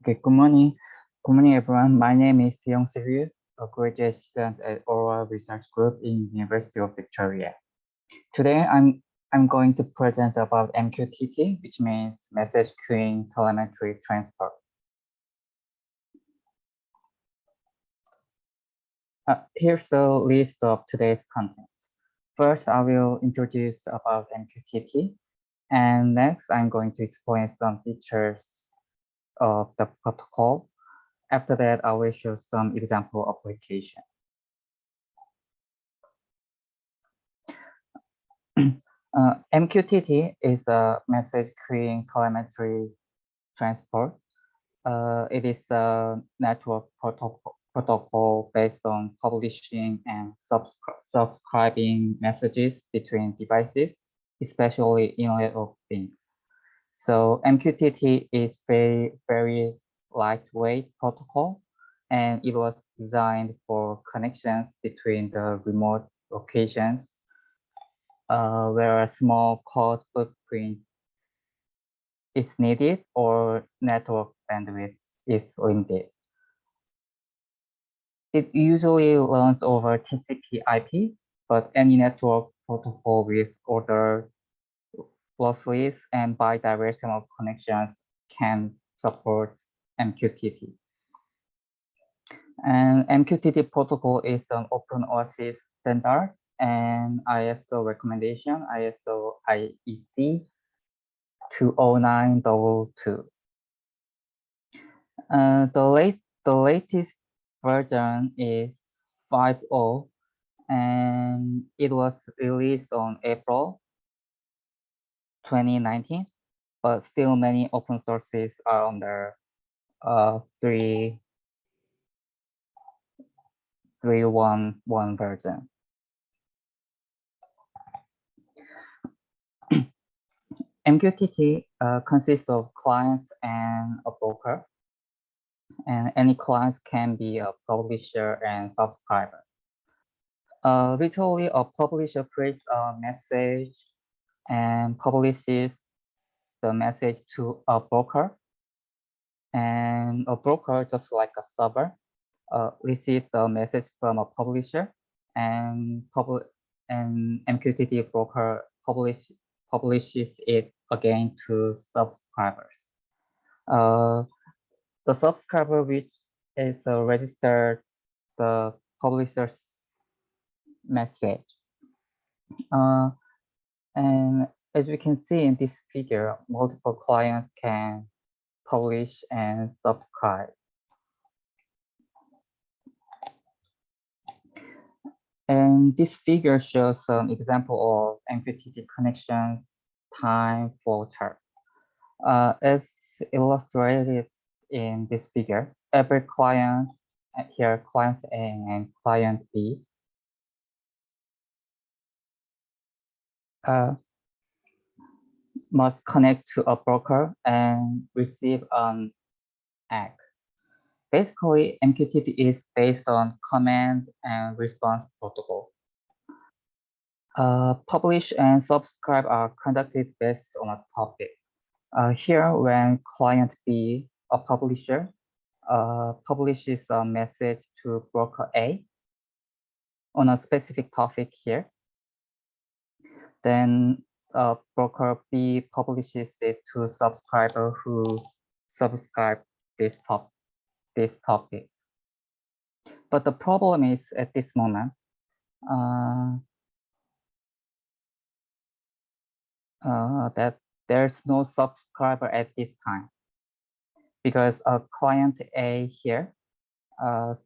Okay, good morning. Good morning, everyone. My name is Young Sivyu, a graduate student at Oral Research Group in University of Victoria. Today, I'm going to present about MQTT, which means Message Queuing Telemetry Transfer. Here's the list of today's contents. First, I will introduce about MQTT, and next, I'm going to explain some features of the protocol. After that, I will show some example application. MQTT is a message queuing telemetry transport. It is a network protocol based on publishing and subscribing messages between devices, especially Internet of Things. So MQTT is very lightweight protocol, and it was designed for connections between the remote locations where a small code footprint is needed or network bandwidth is limited. It usually runs over TCP/IP, but any network protocol with ordered lossless and bidirectional connections can support MQTT. And MQTT protocol is an open OSIS standard and ISO recommendation, ISO IEC 20922. The latest version is 5.0, and it was released on April 2019, but still many open sources are under 3.1.1 version. MQTT consists of clients and a broker, and any clients can be a publisher and subscriber. Literally, a publisher creates a message and publishes the message to a broker, and a broker, just like a server, receives the message from a publisher, and MQTT broker publishes it again to subscribers. The subscriber, which is registered the publisher's message. And as we can see in this figure, multiple clients can publish and subscribe. And this figure shows some example of MQTT connections time flow chart. As illustrated in this figure, every client, here client A and client B, must connect to a broker and receive an ACK. Basically, MQTT is based on command and response protocol. Publish and subscribe are conducted based on a topic. Here, when client B, a publisher, publishes a message to broker A on a specific topic here, then broker B publishes it to subscriber who subscribe this topic. But the problem is at this moment, that there's no subscriber at this time, because client A here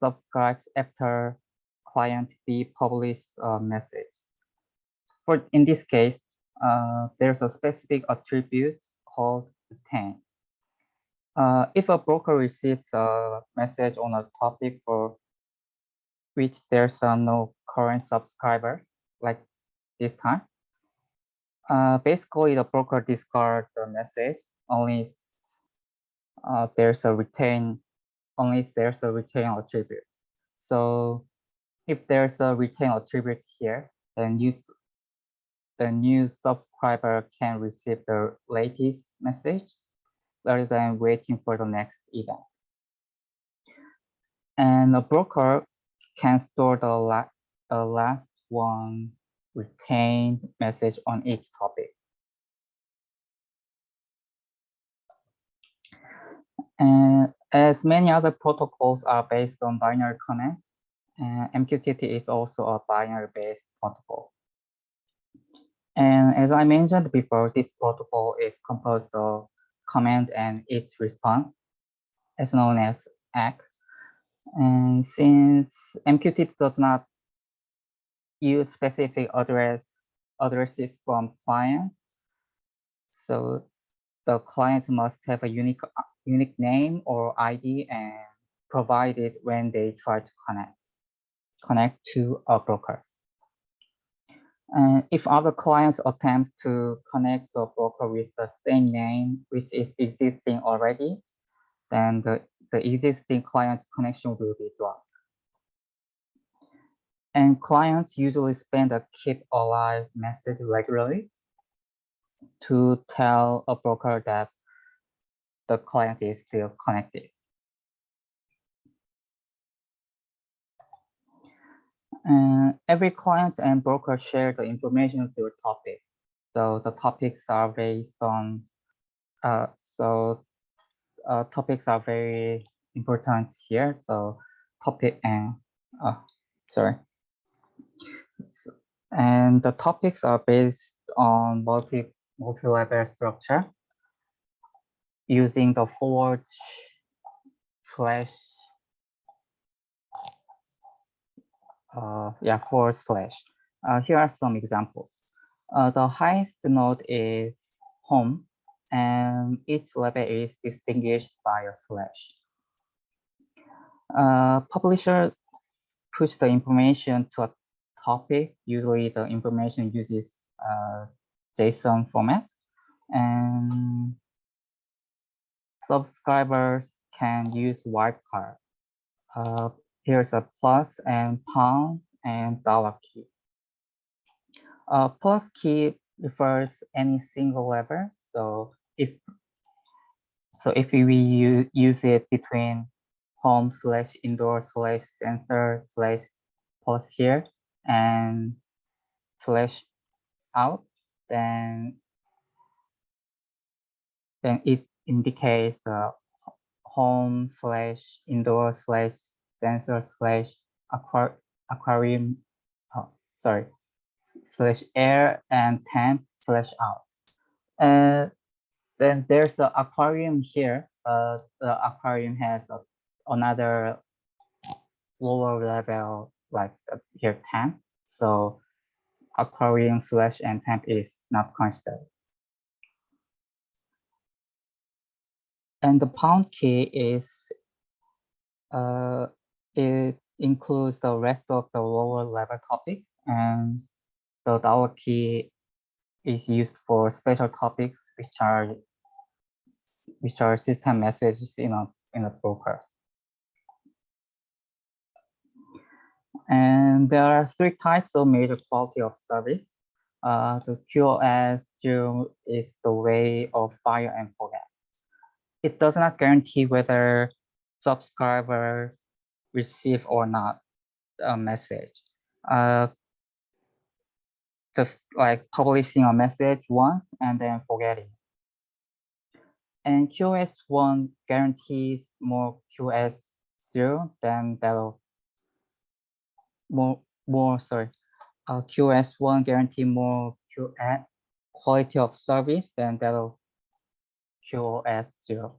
subscribes after client B published a message. In this case, there's a specific attribute called retain. If a broker receives a message on a topic for which there's no current subscribers, like this time, basically the broker discards the message only there's a retain attribute. So if there's a retain attribute here, then the new subscriber can receive the latest message rather than waiting for the next event. And a broker can store the last one retained message on each topic. And as many other protocols are based on binary connect, MQTT is also a binary-based protocol. And as I mentioned before, this protocol is composed of command and its response, as known as ACK. And since MQTT does not use specific addresses from clients, so the clients must have a unique name or ID and provide it when they try to connect to a broker. And if other clients attempt to connect to a broker with the same name, which is existing already, then the existing client connection will be dropped. And clients usually spend a keep alive message regularly to tell a broker that the client is still connected. Every client and broker share the information through topics. So the topics are based on, topics are very important here. So topic and, and the topics are based on multi-level structure using the forward slash. Here are some examples. The highest node is home, and each level is distinguished by a slash. Publisher push the information to a topic. Usually the information uses JSON format, and subscribers can use wildcard. Here's a plus and pound and dollar key. Plus key refers any single level. So if we use it between home slash indoor slash sensor slash plus here and slash out, then it indicates the home slash indoor slash sensor slash aquarium, slash air and temp slash out. Then there's the aquarium here. The aquarium has another lower level, like here temp. So aquarium slash and temp is not considered. And the pound key is, it includes the rest of the lower level topics, and the dollar key is used for special topics which are system messages in a broker. And there are three types of major quality of service. The QoS 0 is the way of fire and forget. It does not guarantee whether subscriber receive or not a message. Just like publishing a message once and then forgetting. And QoS 1 guarantees more QoS 0 than that of QoS 1 guarantee more quality of service than that of QoS 0.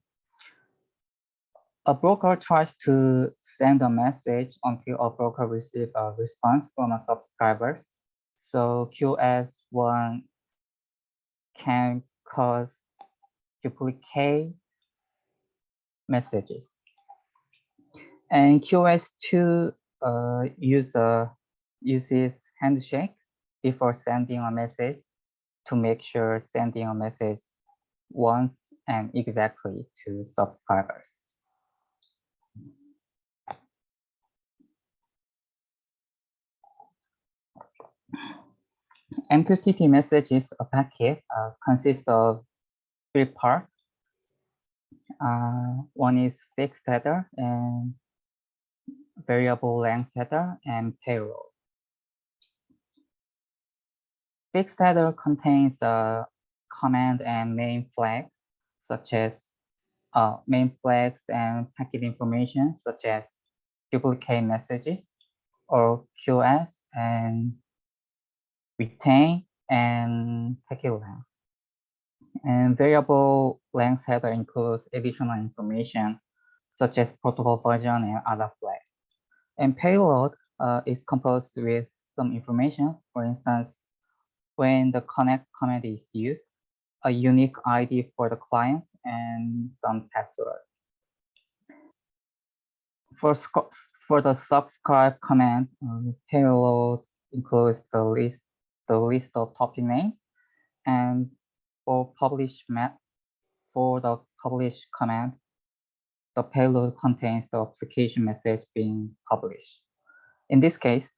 A broker tries to send a message until a broker receives a response from a subscriber. So QoS 1 can cause duplicate messages. And QoS 2 uses handshake before sending a message to make sure sending a message once and exactly to subscribers. MQTT messages a packet consists of three parts. One is fixed header, and variable length header, and payload. Fixed header contains a command and main flag, such as main flags and packet information, such as duplicate messages or QS and retain and packet length. And variable length header includes additional information, such as protocol version and other flags. And payload is composed with some information. For instance, when the connect command is used, a unique ID for the client and some password. For the subscribe command, payload includes the list of topic names, and for the publish command, the payload contains the application message being published. In this case,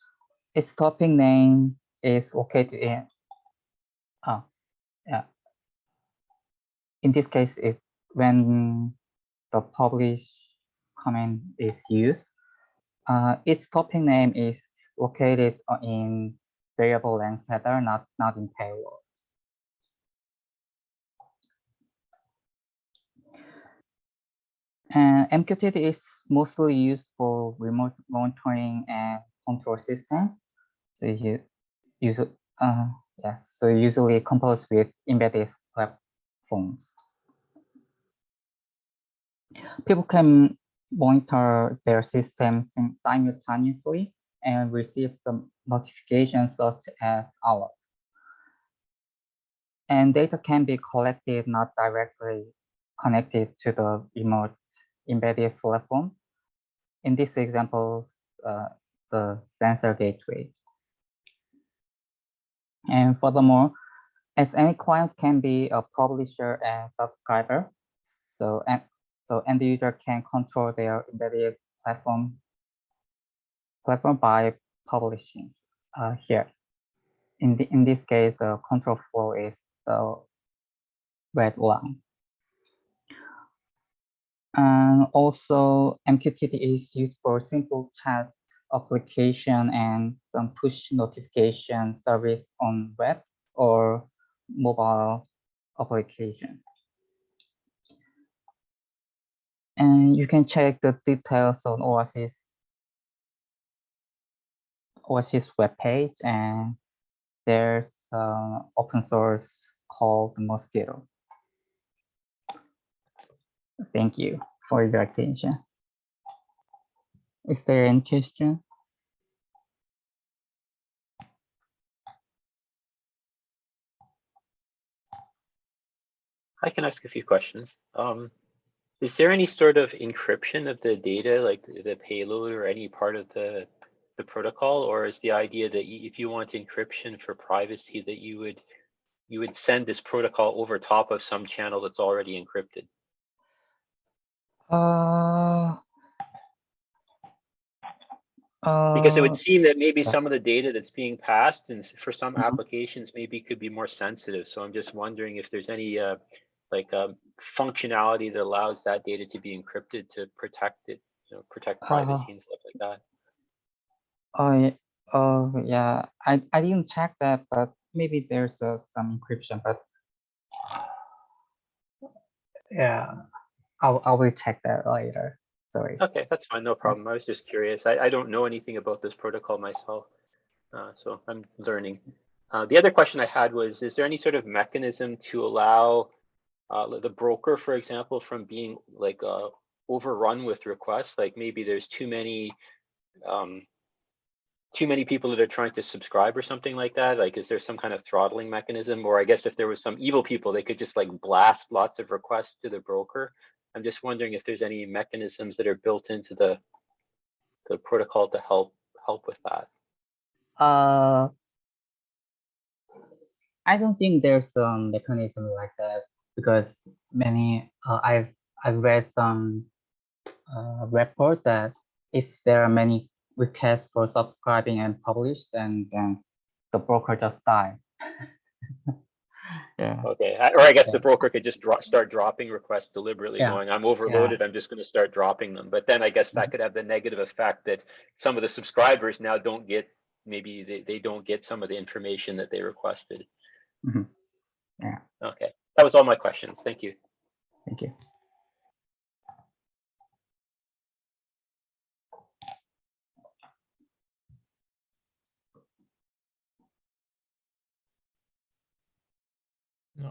its topic name is located in in this case, when the publish command is used, its topic name is located in variable length header, not in payload. And MQTT is mostly used for remote monitoring and control systems. So usually composed with embedded platforms. People can monitor their systems simultaneously and receive some notifications such as alerts. And data can be collected not directly connected to the remote embedded platform. In this example, the sensor gateway. And furthermore, as any client can be a publisher and subscriber, so end user can control their embedded platform by publishing here. In this case, the control flow is the red line. And also, MQTT is used for simple chat application and some push notification service on web or mobile application. And you can check the details on Oasis webpage, and there's open source called Mosquito. Thank you for your attention. Is there any question? I can ask a few questions. Is there any sort of encryption of the data, like the payload or any part of the protocol, or is the idea that if you want encryption for privacy, that you would send this protocol over top of some channel that's already encrypted? Because it would seem that maybe some of the data that's being passed, and for some applications, maybe could be more sensitive. So I'm just wondering if there's any functionality that allows that data to be encrypted to protect it, protect privacy and stuff like that. Yeah, I didn't check that, but maybe there's some encryption, but yeah, I will check that later. Sorry. Okay, that's fine, no problem. I was just curious. I don't know anything about this protocol myself, so I'm learning. The other question I had was, is there any sort of mechanism to allow the broker, for example, from being like overrun with requests? Like maybe there's too many people that are trying to subscribe or something like that. Like, is there some kind of throttling mechanism? Or I guess if there was some evil people, they could just like blast lots of requests to the broker. I'm just wondering if there's any mechanisms that are built into the protocol to help with that. I don't think there's some mechanism like that, because I've read some report that if there are many requests for subscribing and publish, then the broker just die. Yeah. Okay, or I guess the Yeah. broker could just start dropping requests deliberately, Yeah. going, I'm overloaded, I'm just going to start dropping them. But then I guess that could have the negative effect that some of the subscribers now don't get, maybe they don't get some of the information that they requested. Mhm. Yeah. Okay, that was all my questions. Thank you. Thank you.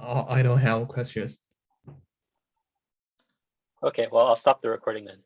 I don't have questions. Okay, well, I'll stop the recording then.